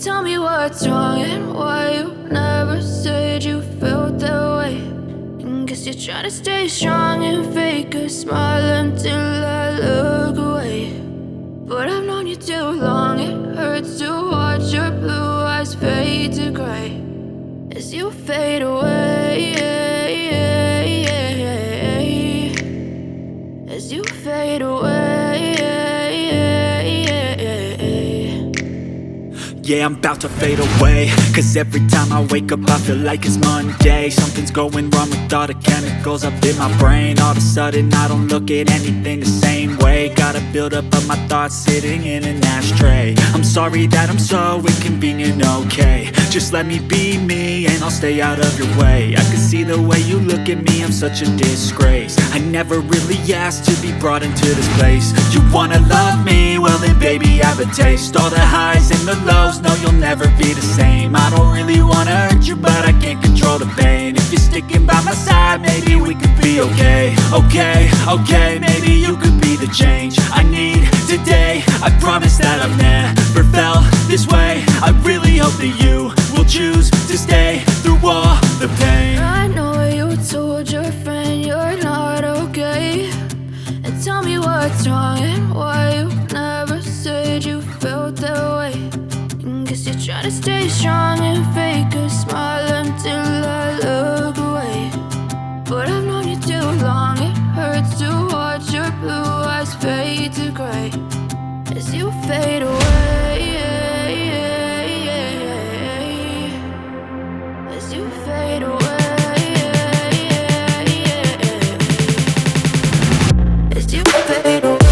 Tell me what's wrong and why you never said you felt that way. And guess you're trying to stay strong and fake a smile until I look away. But I've known you too long, it hurts to watch your blue eyes fade to gray as you fade away, as you fade away. Yeah, I'm about to fade away, cause every time I wake up I feel like it's Monday. Something's going wrong with all the chemicals up in my brain. All of a sudden I don't look at anything the same way. Gotta build up of my thoughts sitting in an ashtray. I'm sorry that I'm so inconvenient, okay. Just let me be me and I'll stay out of your way. I can see the way you look at me, I'm such a disgrace. I never really asked to be brought into this place. You wanna love me? Well then baby have a taste. All the highs and the lows, no you'll never be the same. I don't really wanna hurt you but I can't control the pain. If you're sticking by my side maybe we could be okay. Okay, maybe you could be the change I need today. I promise that I've never felt this way. I really hope that you will choose to stay through all the pain. I know you told your friend you're not okay, and tell me what's wrong and why you never said you felt that way. And guess you're trying to stay strong and fake a smile until I look away. But I've known you too long, it hurts to watch your blue eyes fade to gray as you fade away, as you fade away, as you fade away.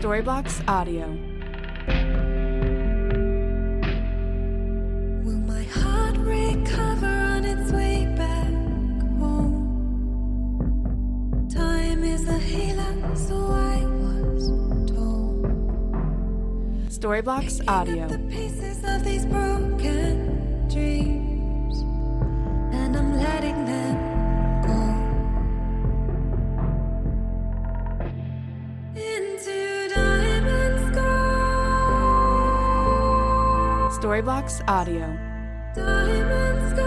Storyblocks Audio. Will my heart recover on its way back home? Time is a healer, so I was told. Storyblocks Picking Audio. up the pieces of these broken dreams, and I'm letting them go into diamonds gold. Storyblocks Audio. Diamonds gold.